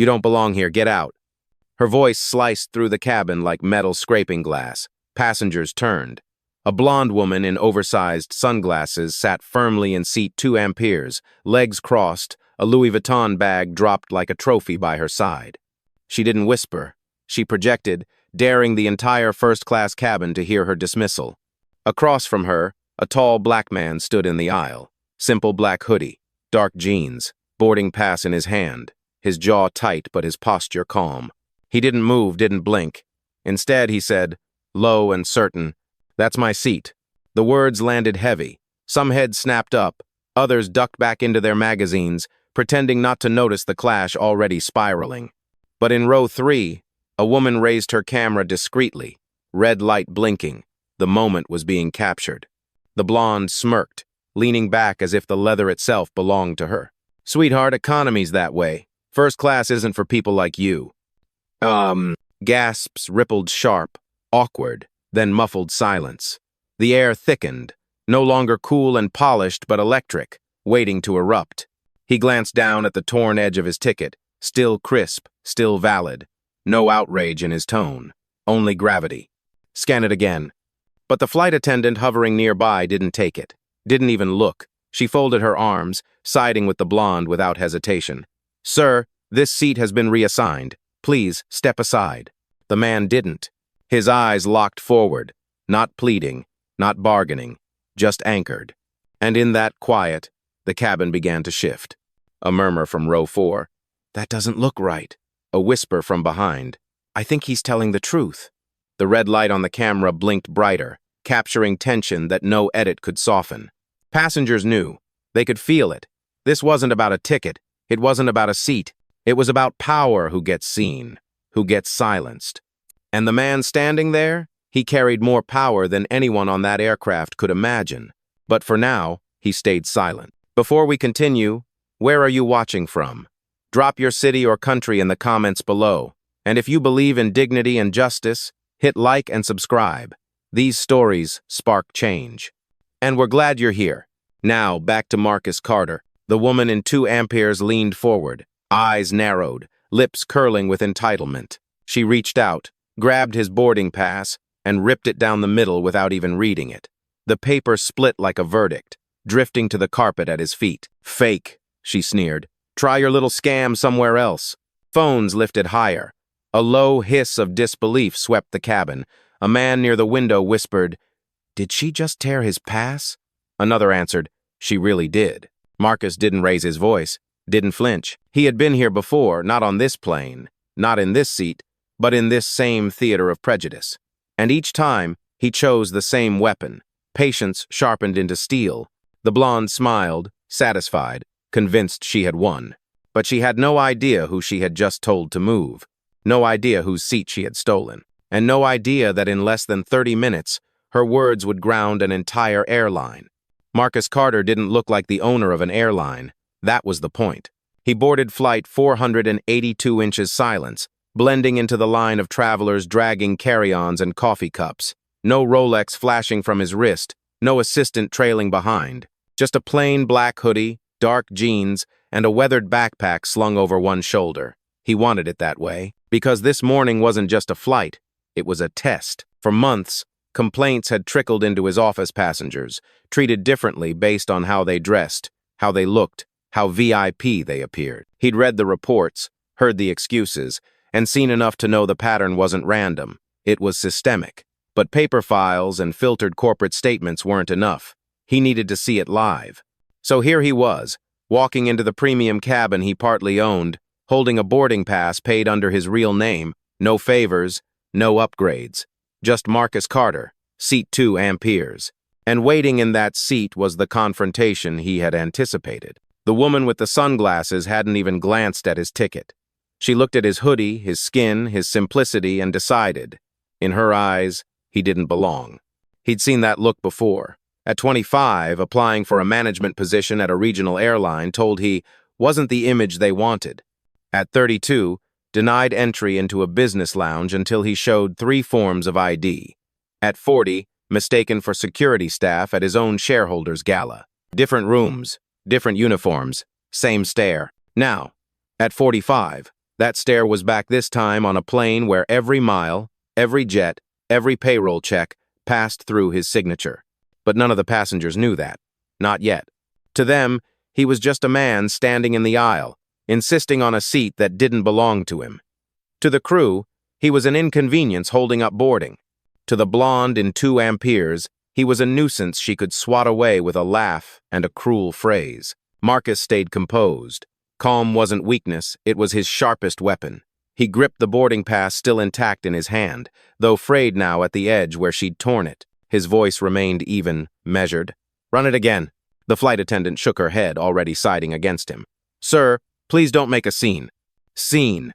You don't belong here, get out. Her voice sliced through the cabin like metal scraping glass. Passengers turned. A blonde woman in oversized sunglasses sat firmly in seat 2 amperes, legs crossed, a Louis Vuitton bag dropped like a trophy by her side. She didn't whisper. She projected, daring the entire first-class cabin to hear her dismissal. Across from her, a tall black man stood in the aisle. Simple black hoodie, dark jeans, boarding pass in his hand, his jaw tight but his posture calm. He didn't move, didn't blink. Instead, he said, low and certain, "That's my seat." The words landed heavy. Some heads snapped up, others ducked back into their magazines, pretending not to notice the clash already spiraling. But in row 3, a woman raised her camera discreetly, red light blinking. The moment was being captured. The blonde smirked, leaning back as if the leather itself belonged to her. "Sweetheart, economy's that way. First class isn't for people like you." Gasps rippled sharp, awkward, then muffled silence. The air thickened, no longer cool and polished but electric, waiting to erupt. He glanced down at the torn edge of his ticket, still crisp, still valid. No outrage in his tone, only gravity. "Scan it again." But the flight attendant hovering nearby didn't take it, didn't even look. She folded her arms, siding with the blonde without hesitation. "Sir, this seat has been reassigned. Please, step aside." The man didn't. His eyes locked forward, not pleading, not bargaining, just anchored. And in that quiet, the cabin began to shift. A murmur from row 4. "That doesn't look right." A whisper from behind. "I think he's telling the truth." The red light on the camera blinked brighter, capturing tension that no edit could soften. Passengers knew. They could feel it. This wasn't about a ticket. It wasn't about a seat. It was about power who gets seen, who gets silenced. And the man standing there, he carried more power than anyone on that aircraft could imagine. But for now, he stayed silent. Before we continue, where are you watching from? Drop your city or country in the comments below. And if you believe in dignity and justice, hit like and subscribe. These stories spark change. And we're glad you're here. Now, back to Marcus Carter. The woman in 2 amperes leaned forward, eyes narrowed, lips curling with entitlement. She reached out, grabbed his boarding pass, and ripped it down the middle without even reading it. The paper split like a verdict, drifting to the carpet at his feet. "Fake," she sneered. "Try your little scam somewhere else." Phones lifted higher. A low hiss of disbelief swept the cabin. A man near the window whispered, "Did she just tear his pass?" Another answered, "She really did." Marcus didn't raise his voice, didn't flinch. He had been here before, not on this plane, not in this seat, but in this same theater of prejudice. And each time, he chose the same weapon, patience sharpened into steel. The blonde smiled, satisfied, convinced she had won. But she had no idea who she had just told to move, no idea whose seat she had stolen, and no idea that in less than 30 minutes, her words would ground an entire airline. Marcus Carter didn't look like the owner of an airline. That was the point. He boarded flight 482 inches silence, blending into the line of travelers dragging carry-ons and coffee cups. No Rolex flashing from his wrist, no assistant trailing behind. Just a plain black hoodie, dark jeans, and a weathered backpack slung over one shoulder. He wanted it that way, because this morning wasn't just a flight, it was a test. For months, complaints had trickled into his office passengers, treated differently based on how they dressed, how they looked, how VIP they appeared. He'd read the reports, heard the excuses, and seen enough to know the pattern wasn't random. It was systemic. But paper files and filtered corporate statements weren't enough. He needed to see it live. So here he was, walking into the premium cabin he partly owned, holding a boarding pass paid under his real name, no favors, no upgrades. Just Marcus Carter, seat 2 amperes. And waiting in that seat was the confrontation he had anticipated. The woman with the sunglasses hadn't even glanced at his ticket. She looked at his hoodie, his skin, his simplicity, and decided, in her eyes, he didn't belong. He'd seen that look before. At 25, applying for a management position at a regional airline told he wasn't the image they wanted. At 32, denied entry into a business lounge until he showed 3 forms of ID. At 40, mistaken for security staff at his own shareholders' gala. Different rooms, different uniforms, same stare. Now, at 45, That stare was back this time on a plane where every mile, every jet, every payroll check passed through his signature. But none of the passengers knew that. Not yet. To them, he was just a man standing in the aisle, insisting on a seat that didn't belong to him. To the crew, he was an inconvenience holding up boarding. To the blonde in 2 amperes, he was a nuisance she could swat away with a laugh and a cruel phrase. Marcus stayed composed. Calm wasn't weakness, it was his sharpest weapon. He gripped the boarding pass still intact in his hand, though frayed now at the edge where she'd torn it. His voice remained even, measured. "Run it again." The flight attendant shook her head, already siding against him. "Sir, please don't make a scene." Scene.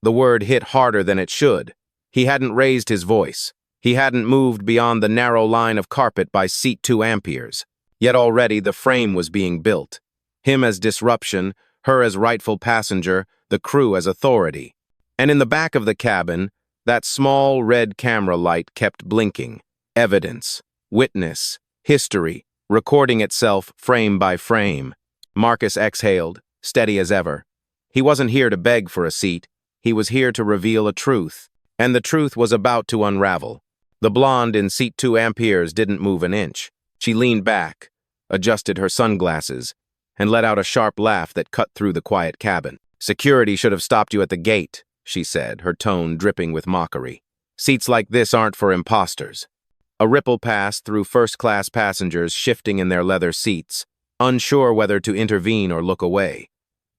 The word hit harder than it should. He hadn't raised his voice. He hadn't moved beyond the narrow line of carpet by seat 2 amperes. Yet already the frame was being built. Him as disruption, her as rightful passenger, the crew as authority. And in the back of the cabin, that small red camera light kept blinking. Evidence, witness, history, recording itself frame by frame. Marcus exhaled, steady as ever. He wasn't here to beg for a seat. He was here to reveal a truth. And the truth was about to unravel. The blonde in seat 2 amperes didn't move an inch. She leaned back, adjusted her sunglasses, and let out a sharp laugh that cut through the quiet cabin. "Security should have stopped you at the gate," she said, her tone dripping with mockery. "Seats like this aren't for imposters." A ripple passed through first-class passengers shifting in their leather seats, unsure whether to intervene or look away.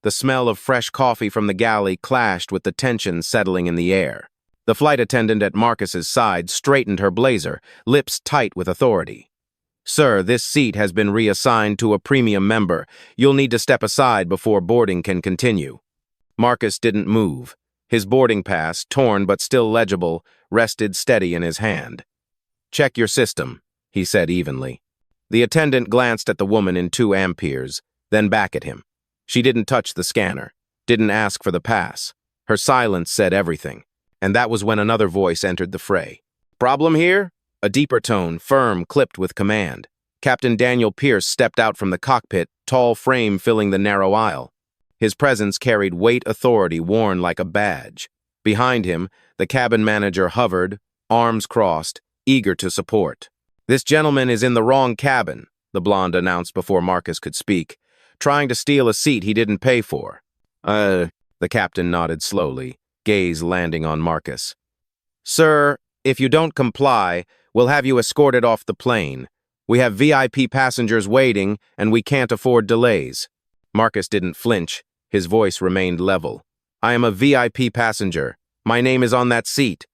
The smell of fresh coffee from the galley clashed with the tension settling in the air. The flight attendant at Marcus's side straightened her blazer, lips tight with authority. "Sir, this seat has been reassigned to a premium member. You'll need to step aside before boarding can continue." Marcus didn't move. His boarding pass, torn but still legible, rested steady in his hand. "Check your system," he said evenly. The attendant glanced at the woman in 2 amperes, then back at him. She didn't touch the scanner, didn't ask for the pass. Her silence said everything. And that was when another voice entered the fray. "Problem here?" A deeper tone, firm, clipped with command. Captain Daniel Pierce stepped out from the cockpit, tall frame filling the narrow aisle. His presence carried weight authority worn like a badge. Behind him, the cabin manager hovered, arms crossed, eager to support. "This gentleman is in the wrong cabin," the blonde announced before Marcus could speak, "trying to steal a seat he didn't pay for." The captain nodded slowly, gaze landing on Marcus. "Sir, if you don't comply, we'll have you escorted off the plane. We have VIP passengers waiting, and we can't afford delays." Marcus didn't flinch. His voice remained level. "I am a VIP passenger. My name is on that seat."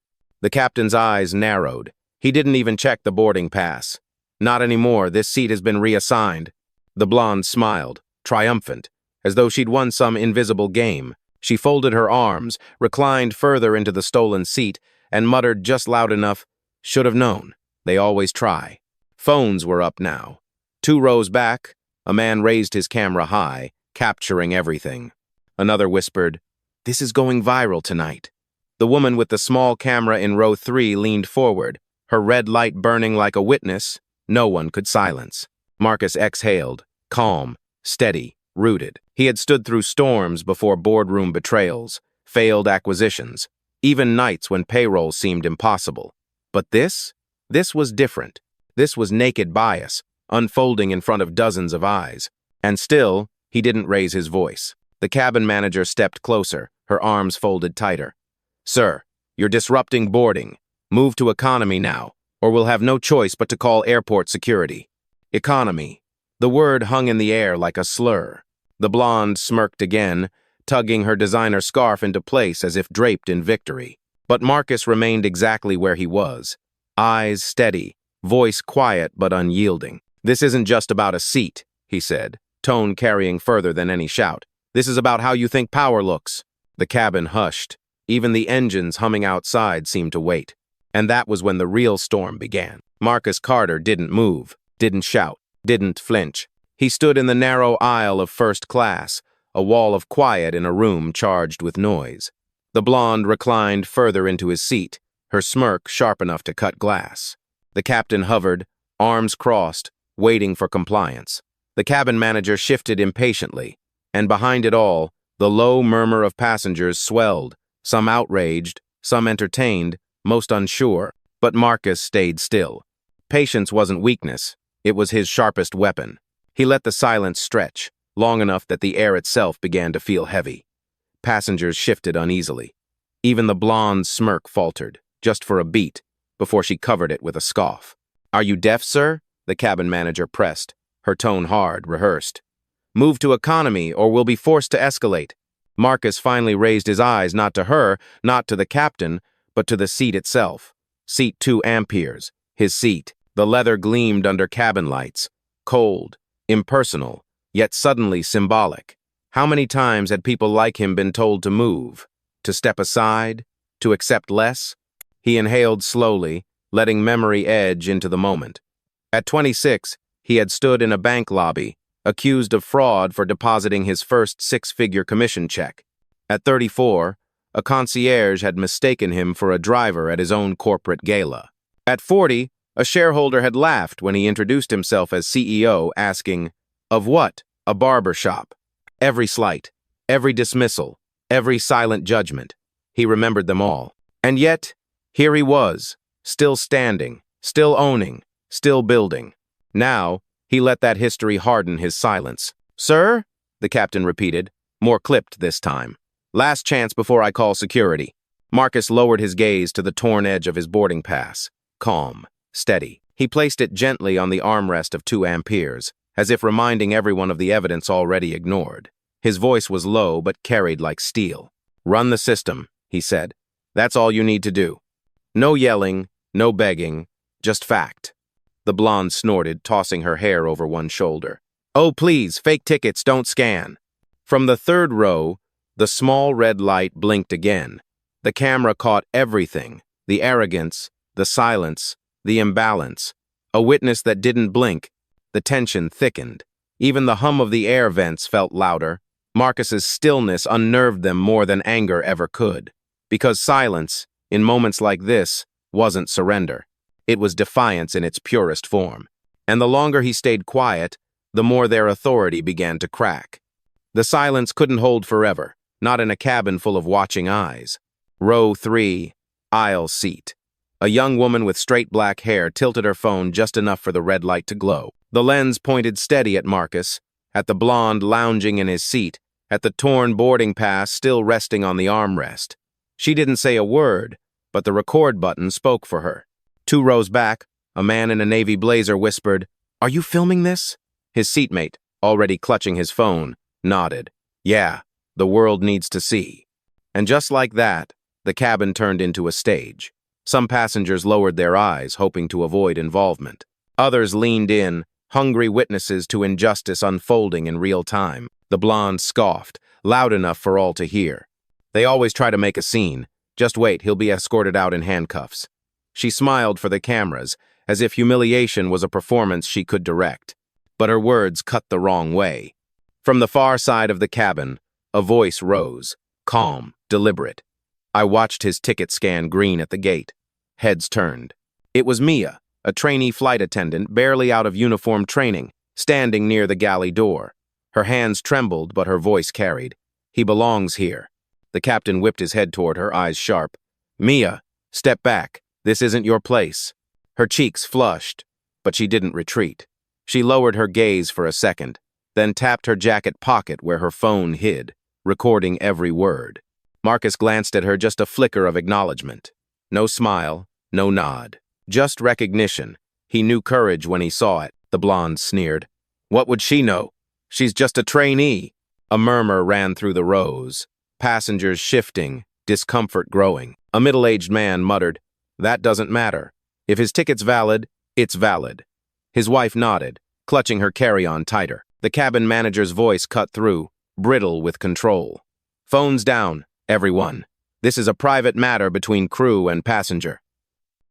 The captain's eyes narrowed. He didn't even check the boarding pass. "Not anymore. This seat has been reassigned." The blonde smiled, triumphant, as though she'd won some invisible game. She folded her arms, reclined further into the stolen seat, and muttered just loud enough, "Should have known. They always try." Phones were up now. 2 rows back, a man raised his camera high, capturing everything. Another whispered, "This is going viral tonight." The woman with the small camera in row 3 leaned forward, her red light burning like a witness no one could silence. Marcus exhaled, calm, steady, rooted. He had stood through storms before boardroom betrayals, failed acquisitions, even nights when payroll seemed impossible. But this was different. This was naked bias, unfolding in front of dozens of eyes. And still, he didn't raise his voice. The cabin manager stepped closer, her arms folded tighter. "Sir, you're disrupting boarding. Move to economy now, or we'll have no choice but to call airport security." Economy. The word hung in the air like a slur. The blonde smirked again, tugging her designer scarf into place as if draped in victory. But Marcus remained exactly where he was. Eyes steady, voice quiet but unyielding. "This isn't just about a seat," he said, tone carrying further than any shout. "This is about how you think power looks." The cabin hushed. Even the engines humming outside seemed to wait. And that was when the real storm began. Marcus Carter didn't move, didn't shout, didn't flinch. He stood in the narrow aisle of first class, a wall of quiet in a room charged with noise. The blonde reclined further into his seat, her smirk sharp enough to cut glass. The captain hovered, arms crossed, waiting for compliance. The cabin manager shifted impatiently, and behind it all, The low murmur of passengers swelled, some outraged, some entertained, most unsure, but Marcus stayed still. Patience wasn't weakness, it was his sharpest weapon. He let the silence stretch, long enough that the air itself began to feel heavy. Passengers shifted uneasily. Even the blonde's smirk faltered, just for a beat, before she covered it with a scoff. "Are you deaf, sir?" the cabin manager pressed, her tone hard, rehearsed. "Move to economy, or we'll be forced to escalate." Marcus finally raised his eyes not to her, not to the captain, but to the seat itself. Seat 2 Amperes, his seat. The leather gleamed under cabin lights, cold, impersonal, yet suddenly symbolic. How many times had people like him been told to move, to step aside, to accept less? He inhaled slowly, letting memory edge into the moment. At 26, he had stood in a bank lobby, accused of fraud for depositing his first six-figure commission check. At 34, a concierge had mistaken him for a driver at his own corporate gala. At 40, a shareholder had laughed when he introduced himself as CEO, asking, "Of what? A barber shop." Every slight, every dismissal, every silent judgment. He remembered them all. And yet, here he was, still standing, still owning, still building. Now, he let that history harden his silence. "Sir?" the captain repeated, more clipped this time. "Last chance before I call security." Marcus lowered his gaze to the torn edge of his boarding pass. Calm, steady. He placed it gently on the armrest of 2 Amperes, as if reminding everyone of the evidence already ignored. His voice was low but carried like steel. "Run the system," he said. "That's all you need to do. No yelling, no begging, just fact." The blonde snorted, tossing her hair over one shoulder. "Oh, please, fake tickets don't scan." From the third row, the small red light blinked again. The camera caught everything, the arrogance, the silence, the imbalance. A witness that didn't blink. The tension thickened. Even the hum of the air vents felt louder. Marcus's stillness unnerved them more than anger ever could. Because silence, in moments like this, wasn't surrender. It was defiance in its purest form. And the longer he stayed quiet, the more their authority began to crack. The silence couldn't hold forever, not in a cabin full of watching eyes. Row 3, aisle seat. A young woman with straight black hair tilted her phone just enough for the red light to glow. The lens pointed steady at Marcus, at the blonde lounging in his seat, at the torn boarding pass still resting on the armrest. She didn't say a word, but the record button spoke for her. 2 rows back, a man in a navy blazer whispered, "Are you filming this?" His seatmate, already clutching his phone, nodded. "Yeah, the world needs to see." And just like that, the cabin turned into a stage. Some passengers lowered their eyes, hoping to avoid involvement. Others leaned in, hungry witnesses to injustice unfolding in real time. The blonde scoffed, loud enough for all to hear. "They always try to make a scene. Just wait, he'll be escorted out in handcuffs." She smiled for the cameras, as if humiliation was a performance she could direct. But her words cut the wrong way. From the far side of the cabin, a voice rose, calm, deliberate. I watched his ticket scan green at the gate. Heads turned. It was Mia, a trainee flight attendant barely out of uniform training, standing near the galley door. Her hands trembled, but her voice carried. "He belongs here." The captain whipped his head toward her, eyes sharp. "Mia, step back. This isn't your place." Her cheeks flushed, but she didn't retreat. She lowered her gaze for a second, then tapped her jacket pocket where her phone hid, recording every word. Marcus glanced at her, just a flicker of acknowledgement. No smile, no nod. Just recognition. He knew courage when he saw it, the blonde sneered. "What would she know? She's just a trainee." A murmur ran through the rows. Passengers shifting, discomfort growing. A middle-aged man muttered, "That doesn't matter. If his ticket's valid, it's valid." His wife nodded, clutching her carry-on tighter. The cabin manager's voice cut through, brittle with control. "Phones down, everyone. This is a private matter between crew and passenger."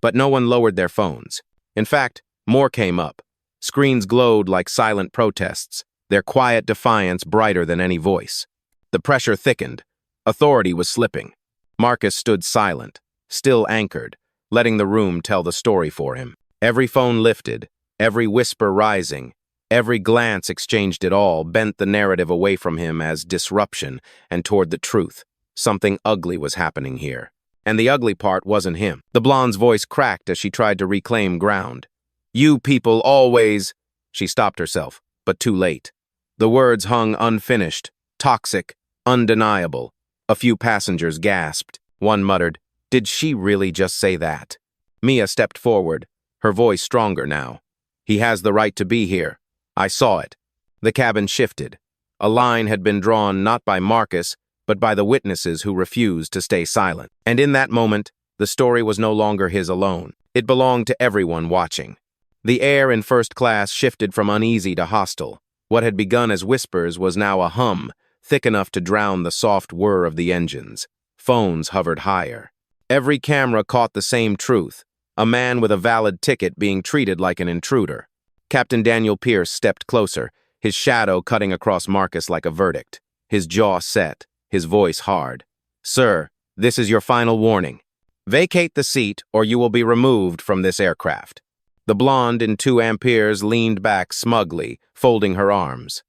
But no one lowered their phones. In fact, more came up. Screens glowed like silent protests, their quiet defiance brighter than any voice. The pressure thickened. Authority was slipping. Marcus stood silent, still anchored, letting the room tell the story for him. Every phone lifted, every whisper rising, Every glance exchanged it all bent the narrative away from him as disruption and toward the truth. Something ugly was happening here. And the ugly part wasn't him. The blonde's voice cracked as she tried to reclaim ground. "You people always—" She stopped herself, but too late. The words hung unfinished, toxic, undeniable. A few passengers gasped. One muttered, "Did she really just say that?" Mia stepped forward, her voice stronger now. "He has the right to be here. I saw it." The cabin shifted. A line had been drawn not by Marcus, but by the witnesses who refused to stay silent. And in that moment, the story was no longer his alone. It belonged to everyone watching. The air in first class shifted from uneasy to hostile. What had begun as whispers was now a hum, thick enough to drown the soft whir of the engines. Phones hovered higher. Every camera caught the same truth: a man with a valid ticket being treated like an intruder. Captain Daniel Pierce stepped closer, his shadow cutting across Marcus like a verdict. His jaw set, his voice hard. "Sir, this is your final warning. Vacate the seat or you will be removed from this aircraft." The blonde in 2 amperes leaned back smugly, folding her arms.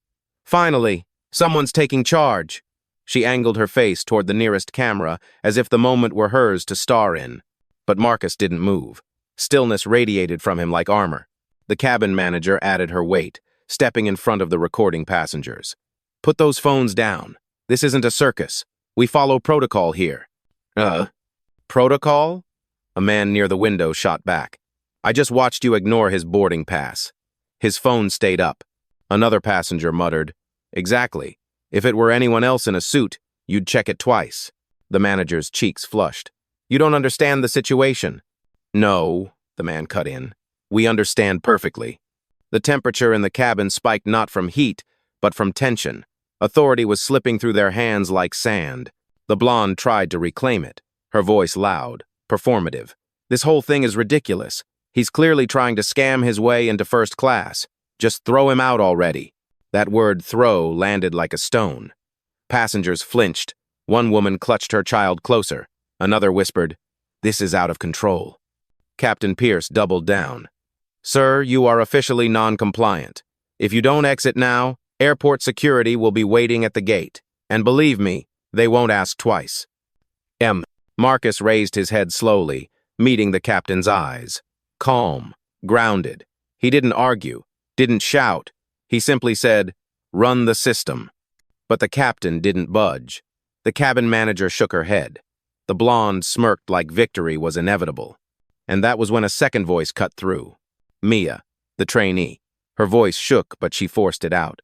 "Finally, someone's taking charge." She angled her face toward the nearest camera, as if the moment were hers to star in. But Marcus didn't move. Stillness radiated from him like armor. The cabin manager added her weight, stepping in front of the recording passengers. "Put those phones down. This isn't a circus. We follow protocol here." Protocol?" A man near the window shot back. "I just watched you ignore his boarding pass." His phone stayed up. Another passenger muttered, "Exactly. If it were anyone else in a suit, you'd check it twice." The manager's cheeks flushed. "You don't understand the situation." "No," the man cut in. "We understand perfectly." The temperature in the cabin spiked not from heat, but from tension. Authority was slipping through their hands like sand. The blonde tried to reclaim it, her voice loud, performative. "This whole thing is ridiculous. He's clearly trying to scam his way into first class. Just throw him out already." That word "throw" landed like a stone. Passengers flinched. One woman clutched her child closer. Another whispered, "This is out of control." Captain Pierce doubled down. "Sir, you are officially non-compliant. If you don't exit now, airport security will be waiting at the gate. And believe me, they won't ask twice." Marcus raised his head slowly, meeting the captain's eyes. Calm, grounded. He didn't argue, didn't shout. He simply said, "Run the system." But the captain didn't budge. The cabin manager shook her head. The blonde smirked like victory was inevitable. And that was when a second voice cut through. Mia, the trainee. Her voice shook, but she forced it out.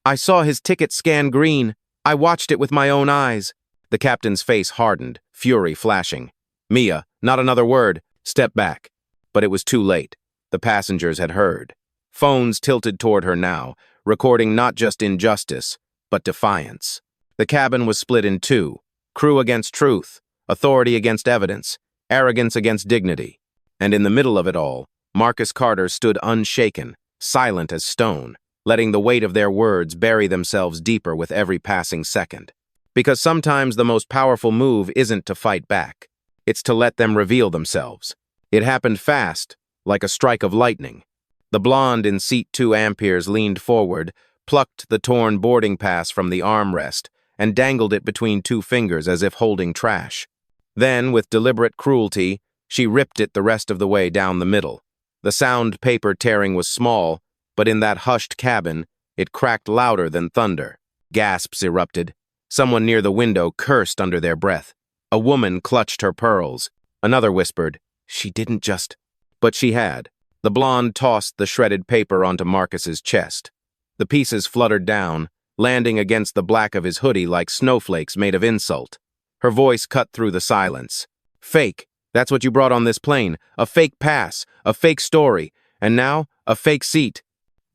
"I saw his ticket scan green. I watched it with my own eyes." The captain's face hardened, fury flashing. "Mia, not another word. Step back." But it was too late. The passengers had heard. Phones tilted toward her now, recording not just injustice, but defiance. The cabin was split in two: crew against truth, authority against evidence, arrogance against dignity. And in the middle of it all, Marcus Carter stood unshaken, silent as stone, letting the weight of their words bury themselves deeper with every passing second. Because sometimes the most powerful move isn't to fight back. It's to let them reveal themselves. It happened fast, like a strike of lightning. The blonde in seat 2 amperes leaned forward, plucked the torn boarding pass from the armrest, and dangled it between 2 fingers as if holding trash. Then, with deliberate cruelty, she ripped it the rest of the way down the middle. The sound paper tearing was small, but in that hushed cabin, it cracked louder than thunder. Gasps erupted. Someone near the window cursed under their breath. A woman clutched her pearls. Another whispered, "She didn't just—" But she had. The blonde tossed the shredded paper onto Marcus's chest. The pieces fluttered down, landing against the black of his hoodie like snowflakes made of insult. Her voice cut through the silence. "Fake. That's what you brought on this plane. A fake pass, a fake story, and now a fake seat."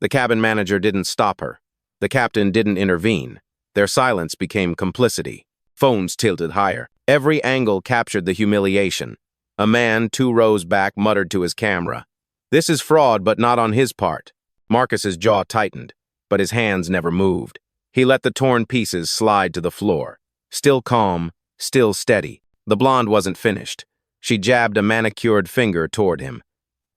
The cabin manager didn't stop her. The captain didn't intervene. Their silence became complicity. Phones tilted higher. Every angle captured the humiliation. A man 2 rows back muttered to his camera, "This is fraud, but not on his part." Marcus's jaw tightened, but his hands never moved. He let the torn pieces slide to the floor. Still calm, still steady. The blonde wasn't finished. She jabbed a manicured finger toward him.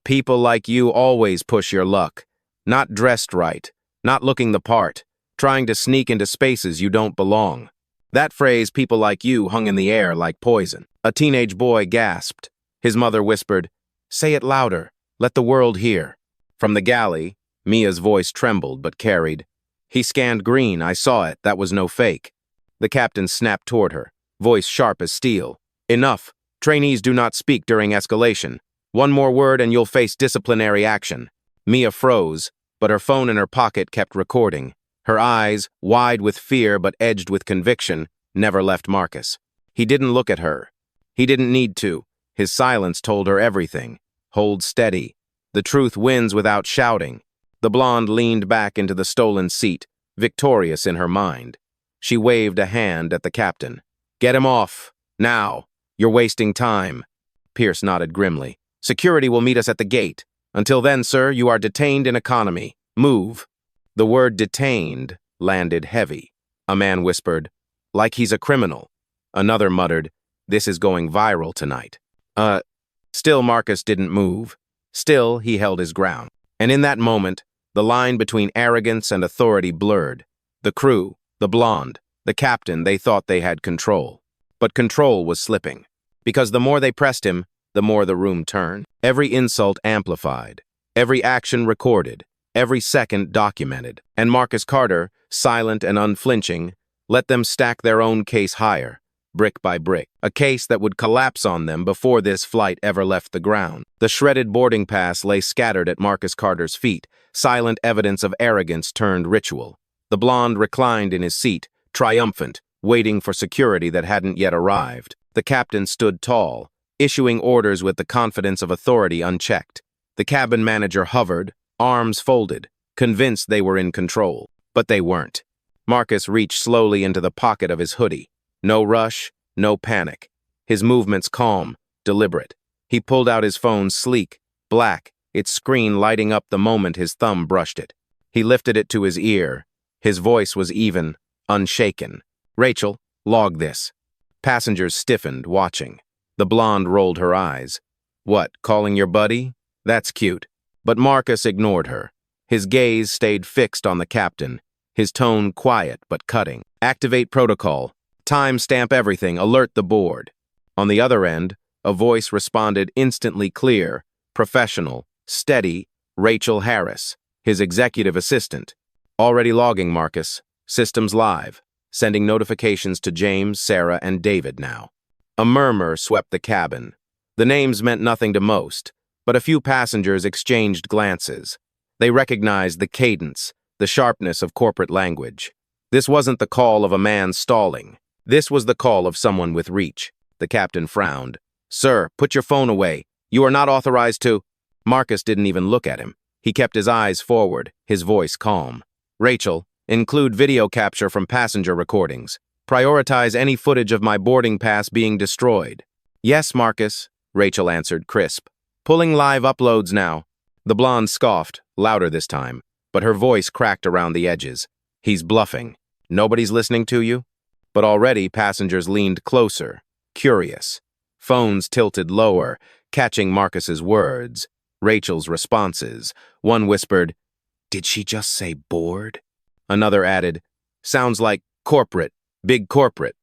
"People like you always push your luck. not dressed right, not looking the part, trying to sneak into spaces you don't belong. That phrase, people like you, hung in the air like poison. A teenage boy gasped. His mother whispered, "Say it louder. Let the world hear." From the galley, Mia's voice trembled but carried. "He scanned green. I saw it. That was no fake." The captain snapped toward her, voice sharp as steel. "Enough. Trainees do not speak during escalation. One more word and you'll face disciplinary action." Mia froze, but her phone in her pocket kept recording. Her eyes, wide with fear but edged with conviction, never left Marcus. He didn't look at her. He didn't need to. His silence told her everything. Hold steady. The truth wins without shouting. The blonde leaned back into the stolen seat, victorious in her mind. She waved a hand at the captain. "Get him off. Now. You're wasting time." Pierce nodded grimly. "Security will meet us at the gate. Until then, sir, you are detained in economy. Move." The word detained landed heavy. A man whispered, "Like he's a criminal." Another muttered, "This is going viral tonight." Still Marcus didn't move. Still he held his ground. And in that moment, the line between arrogance and authority blurred. The crew, the blonde, the captain, they thought they had control. But control was slipping. Because the more they pressed him, the more the room turned. Every insult amplified. Every action recorded. Every second documented. And Marcus Carter, silent and unflinching, let them stack their own case higher, brick by brick. A case that would collapse on them before this flight ever left the ground. The shredded boarding pass lay scattered at Marcus Carter's feet, silent evidence of arrogance turned ritual. The blonde reclined in his seat, triumphant, waiting for security that hadn't yet arrived. The captain stood tall, issuing orders with the confidence of authority unchecked. The cabin manager hovered, arms folded, convinced they were in control. But they weren't. Marcus reached slowly into the pocket of his hoodie. No rush, no panic. His movements calm, deliberate. He pulled out his phone sleek, black, its screen lighting up the moment his thumb brushed it. He lifted it to his ear. His voice was even, unshaken. "Rachel, log this." Passengers stiffened, watching. The blonde rolled her eyes. "What, calling your buddy? That's cute." But Marcus ignored her. His gaze stayed fixed on the captain, his tone quiet but cutting. "Activate protocol. Time-stamp everything. Alert the board." On the other end, a voice responded instantly clear, professional, steady, Rachel Harris, his executive assistant. "Already logging, Marcus. Systems live. Sending notifications to James, Sarah, and David now." A murmur swept the cabin. The names meant nothing to most, but a few passengers exchanged glances. They recognized the cadence, the sharpness of corporate language. This wasn't the call of a man stalling. This was the call of someone with reach. The captain frowned. "Sir, put your phone away. You are not authorized to—" Marcus didn't even look at him. He kept his eyes forward, his voice calm. "Rachel, include video capture from passenger recordings. Prioritize any footage of my boarding pass being destroyed." "Yes, Marcus," Rachel answered, crisp. "Pulling live uploads now." The blonde scoffed, louder this time, but her voice cracked around the edges. "He's bluffing. Nobody's listening to you?" But already passengers leaned closer, curious. Phones tilted lower, catching Marcus's words, Rachel's responses. One whispered, "Did she just say bored?" Another added, "Sounds like corporate, big corporate."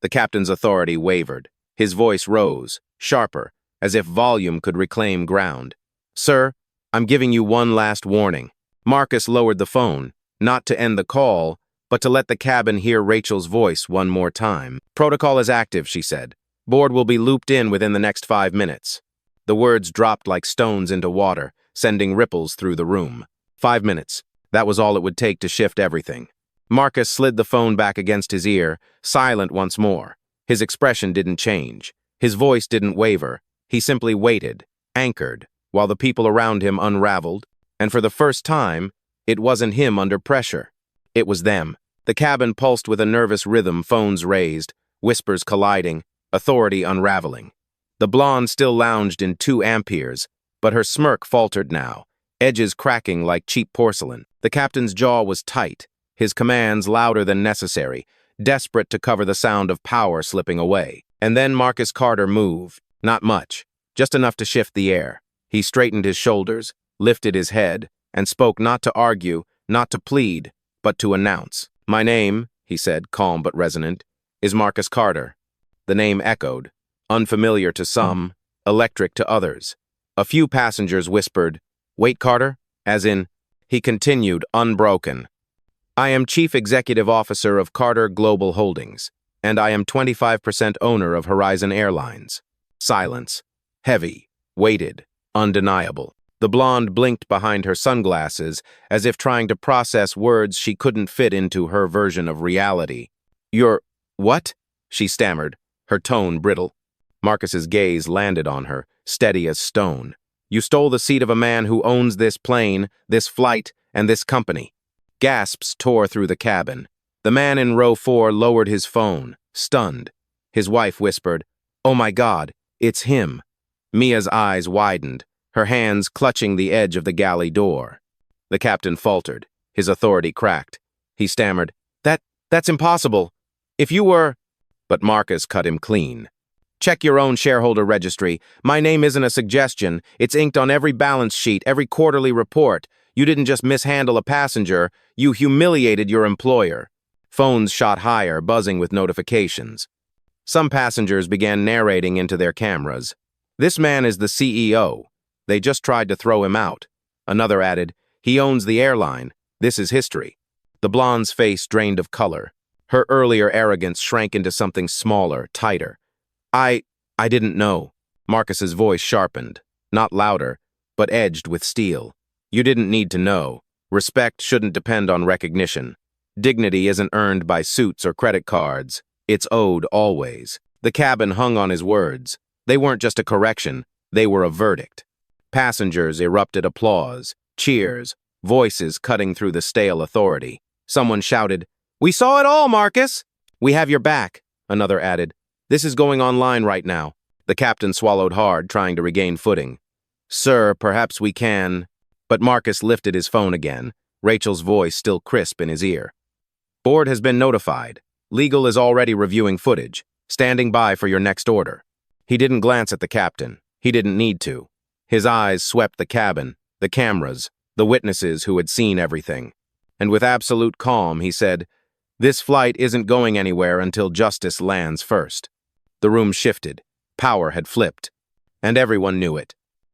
The captain's authority wavered. His voice rose, sharper, as if volume could reclaim ground. "Sir, I'm giving you one last warning." Marcus lowered the phone, not to end the call, but to let the cabin hear Rachel's voice one more time. "Protocol is active," she said. "Board will be looped in within the next 5 minutes." The words dropped like stones into water, sending ripples through the room. 5 minutes. That was all it would take to shift everything. Marcus slid the phone back against his ear, silent once more. His expression didn't change. His voice didn't waver. He simply waited, anchored, while the people around him unraveled. And for the first time, it wasn't him under pressure. It was them. The cabin pulsed with a nervous rhythm, phones raised, whispers colliding, authority unraveling. The blonde still lounged in 2 amperes, but her smirk faltered now, edges cracking like cheap porcelain. The captain's jaw was tight, his commands louder than necessary, desperate to cover the sound of power slipping away. And then Marcus Carter moved. Not much, just enough to shift the air. He straightened his shoulders, lifted his head, and spoke not to argue, not to plead, but to announce. "My name," he said, calm but resonant, "is Marcus Carter." The name echoed, unfamiliar to some, electric to others. A few passengers whispered, "Wait, Carter?" As in, he continued, unbroken. "I am Chief Executive Officer of Carter Global Holdings, and I am 25% owner of Horizon Airlines." Silence. Heavy, weighted, undeniable. The blonde blinked behind her sunglasses, as if trying to process words she couldn't fit into her version of reality. "You're... what?" she stammered, her tone brittle. Marcus's gaze landed on her, steady as stone. "You stole the seat of a man who owns this plane, this flight, and this company." Gasps tore through the cabin. The man in row 4 lowered his phone, stunned. His wife whispered, "Oh my God, it's him." Mia's eyes widened, her hands clutching the edge of the galley door. The captain faltered, his authority cracked. He stammered, That's impossible. If you were—" But Marcus cut him clean. "Check your own shareholder registry. My name isn't a suggestion. It's inked on every balance sheet, every quarterly report. You didn't just mishandle a passenger, you humiliated your employer." Phones shot higher, buzzing with notifications. Some passengers began narrating into their cameras. "This man is the CEO. They just tried to throw him out." Another added, "He owns the airline. This is history." The blonde's face drained of color. Her earlier arrogance shrank into something smaller, tighter. I didn't know." Marcus's voice sharpened, not louder, but edged with steel. "You didn't need to know. Respect shouldn't depend on recognition. Dignity isn't earned by suits or credit cards. It's owed always." The cabin hung on his words. They weren't just a correction, they were a verdict. Passengers erupted applause, cheers, voices cutting through the stale authority. Someone shouted, "We saw it all, Marcus!" "We have your back," another added. "This is going online right now." The captain swallowed hard, trying to regain footing. "Sir, perhaps we can—" But Marcus lifted his phone again, Rachel's voice still crisp in his ear. "Board has been notified. Legal is already reviewing footage, standing by for your next order." He didn't glance at the captain. He didn't need to. His eyes swept the cabin, the cameras, the witnesses who had seen everything. And with absolute calm, he said, "This flight isn't going anywhere until justice lands first." The room shifted. Power had flipped. And everyone knew it.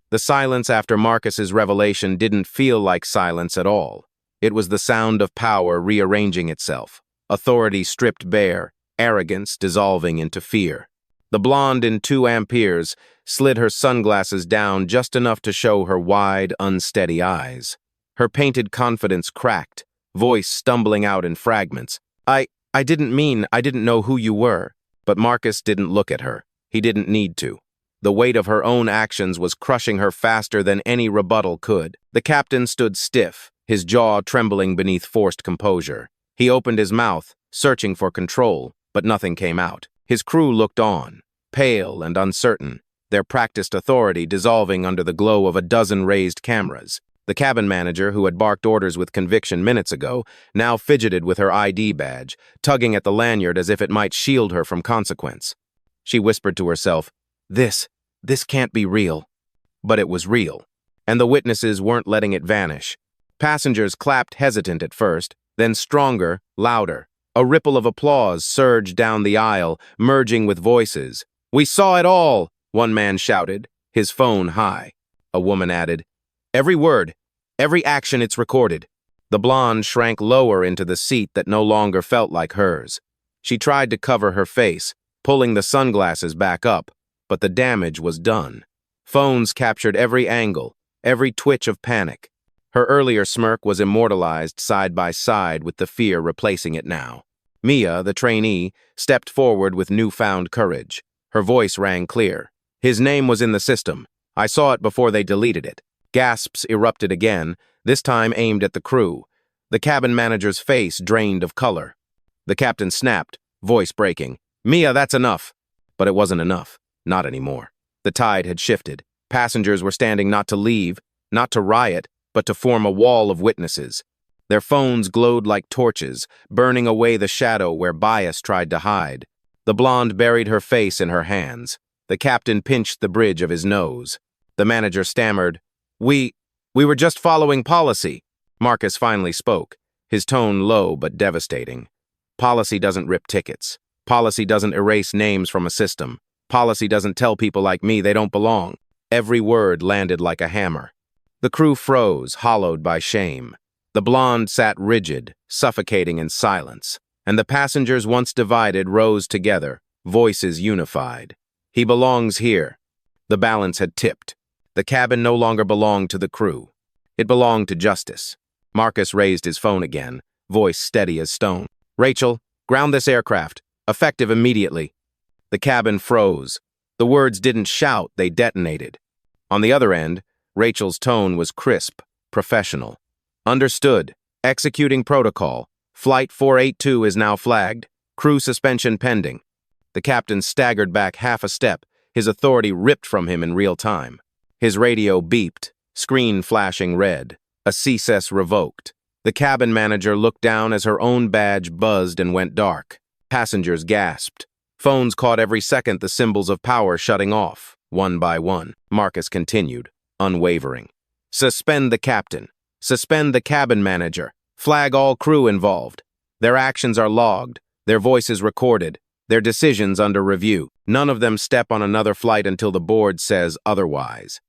The silence after Marcus's revelation didn't feel like silence at all. It was the sound of power rearranging itself, authority stripped bare, arrogance dissolving into fear. The blonde in 2 amperes slid her sunglasses down just enough to show her wide, unsteady eyes. Her painted confidence cracked, voice stumbling out in fragments. I didn't know who you were." But Marcus didn't look at her. He didn't need to. The weight of her own actions was crushing her faster than any rebuttal could. The captain stood stiff, his jaw trembling beneath forced composure. He opened his mouth, searching for control, but nothing came out. His crew looked on, pale and uncertain, their practiced authority dissolving under the glow of a dozen raised cameras. The cabin manager, who had barked orders with conviction minutes ago, now fidgeted with her ID badge, tugging at the lanyard as if it might shield her from consequence. She whispered to herself, This can't be real." But it was real, and the witnesses weren't letting it vanish. Passengers clapped hesitant at first, then stronger, louder. A ripple of applause surged down the aisle, merging with voices. "We saw it all," one man shouted, his phone high. A woman added, "Every word, every action, it's recorded." The blonde shrank lower into the seat that no longer felt like hers. She tried to cover her face, pulling the sunglasses back up, but the damage was done. Phones captured every angle, every twitch of panic. Her earlier smirk was immortalized side by side with the fear replacing it now. Mia, the trainee, stepped forward with newfound courage. Her voice rang clear. "His name was in the system. I saw it before they deleted it." Gasps erupted again, this time aimed at the crew. The cabin manager's face drained of color. The captain snapped, voice breaking. "Mia, that's enough." But it wasn't enough. Not anymore. The tide had shifted. Passengers were standing not to leave, not to riot, but to form a wall of witnesses. Their phones glowed like torches, burning away the shadow where bias tried to hide. The blonde buried her face in her hands. The captain pinched the bridge of his nose. The manager stammered, We We were just following policy. Marcus finally spoke, his tone low but devastating. Policy doesn't rip tickets. Policy doesn't erase names from a system. Policy doesn't tell people like me they don't belong. Every word landed like a hammer. The crew froze, hollowed by shame. The blonde sat rigid, suffocating in silence, and the passengers, once divided, rose together, voices unified. He belongs here. The balance had tipped. The cabin no longer belonged to the crew. It belonged to justice. Marcus raised his phone again, voice steady as stone. Rachel, ground this aircraft. Effective immediately. The cabin froze. The words didn't shout, they detonated. On the other end, Rachel's tone was crisp, professional. Understood. Executing protocol. Flight 482 is now flagged. Crew suspension pending. The captain staggered back half a step, his authority ripped from him in real time. His radio beeped, screen flashing red. A CSS revoked. The cabin manager looked down as her own badge buzzed and went dark. Passengers gasped. Phones caught every second the symbols of power shutting off, one by one. Marcus continued, unwavering. Suspend the captain. Suspend the cabin manager. Flag all crew involved. Their actions are logged, their voices recorded, their decisions under review. None of them step on another flight until the board says otherwise.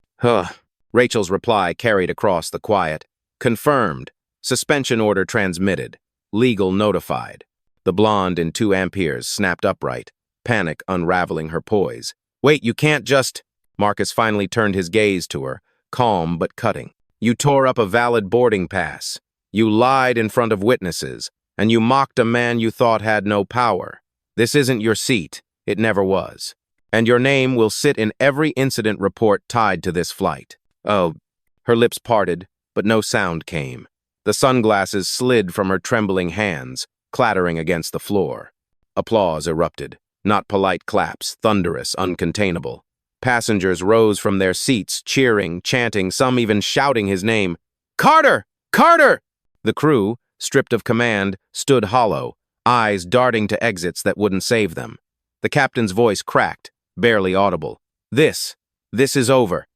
Rachel's reply carried across the quiet. Confirmed. Suspension order transmitted. Legal notified. The blonde in 2 amperes snapped upright, panic unraveling her poise. Wait, you can't just... Marcus finally turned his gaze to her, calm but cutting. You tore up a valid boarding pass. You lied in front of witnesses, and you mocked a man you thought had no power. This isn't your seat. It never was. And your name will sit in every incident report tied to this flight. Oh, her lips parted, but no sound came. The sunglasses slid from her trembling hands, clattering against the floor. Applause erupted. Not polite claps, thunderous, uncontainable. Passengers rose from their seats, cheering, chanting, some even shouting his name. Carter! Carter! The crew, stripped of command, stood hollow, eyes darting to exits that wouldn't save them. The captain's voice cracked, barely audible. This is over.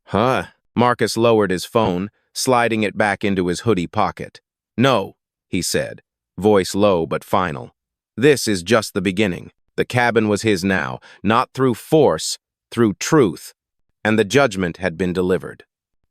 Huh? Marcus lowered his phone, sliding it back into his hoodie pocket. No, he said, voice low but final. This is just the beginning. The cabin was his now, not through force, through truth. And the judgment had been delivered.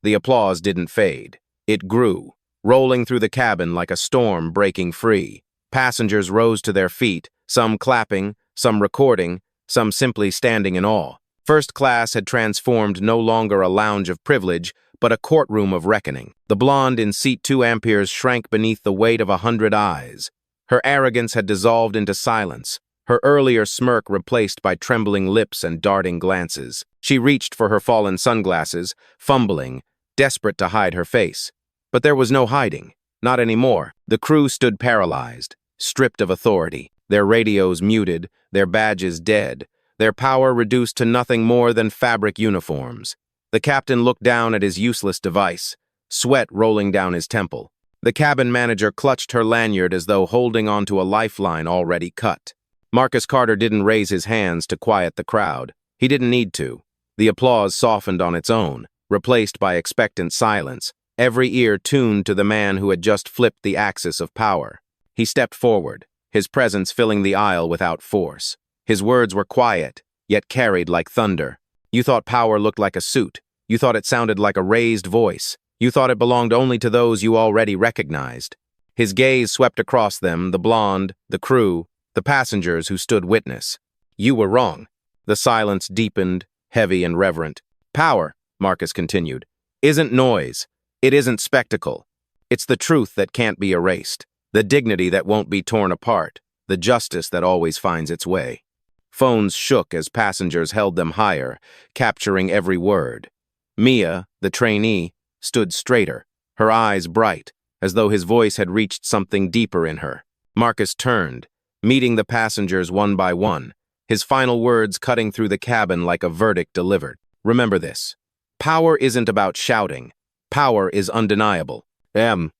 The applause didn't fade. It grew, rolling through the cabin like a storm breaking free. Passengers rose to their feet, some clapping, some recording, some simply standing in awe. First class had transformed no longer a lounge of privilege, but a courtroom of reckoning. The blonde in seat 2 amperes shrank beneath the weight of 100 eyes. Her arrogance had dissolved into silence, her earlier smirk replaced by trembling lips and darting glances. She reached for her fallen sunglasses, fumbling, desperate to hide her face. But there was no hiding, not anymore. The crew stood paralyzed, stripped of authority, their radios muted, their badges dead, their power reduced to nothing more than fabric uniforms. The captain looked down at his useless device, sweat rolling down his temple. The cabin manager clutched her lanyard as though holding onto a lifeline already cut. Marcus Carter didn't raise his hands to quiet the crowd. He didn't need to. The applause softened on its own, replaced by expectant silence, every ear tuned to the man who had just flipped the axis of power. He stepped forward, his presence filling the aisle without force. His words were quiet, yet carried like thunder. You thought power looked like a suit. You thought it sounded like a raised voice. You thought it belonged only to those you already recognized. His gaze swept across them, the blonde, the crew, the passengers who stood witness. You were wrong. The silence deepened, heavy and reverent. Power, Marcus continued, isn't noise. It isn't spectacle. It's the truth that can't be erased, the dignity that won't be torn apart, the justice that always finds its way. Phones shook as passengers held them higher, capturing every word. Mia, the trainee, stood straighter, her eyes bright, as though his voice had reached something deeper in her. Marcus turned, meeting the passengers one by one, his final words cutting through the cabin like a verdict delivered. Remember this. Power isn't about shouting. Power is undeniable. The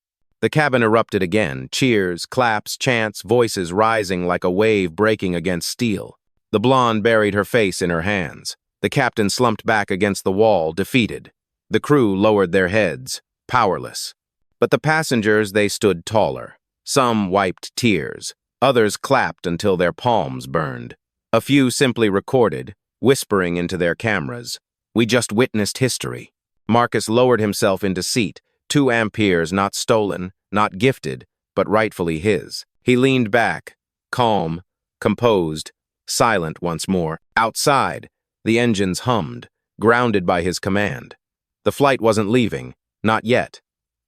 cabin erupted again, cheers, claps, chants, voices rising like a wave breaking against steel. The blonde buried her face in her hands. The captain slumped back against the wall, defeated. The crew lowered their heads. powerless. But the passengers, they stood taller. Some wiped tears. Others clapped until their palms burned. A few simply recorded, whispering into their cameras. We just witnessed history. Marcus lowered himself into seat, 2 amperes not stolen, not gifted, but rightfully his. He leaned back, calm, composed, silent once more. Outside, the engines hummed, grounded by his command. The flight wasn't leaving, not yet.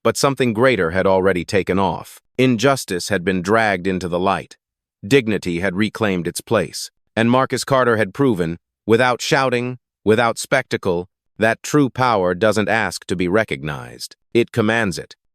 But something greater had already taken off. Injustice had been dragged into the light. Dignity had reclaimed its place. And Marcus Carter had proven, without shouting, without spectacle, that true power doesn't ask to be recognized. It commands it.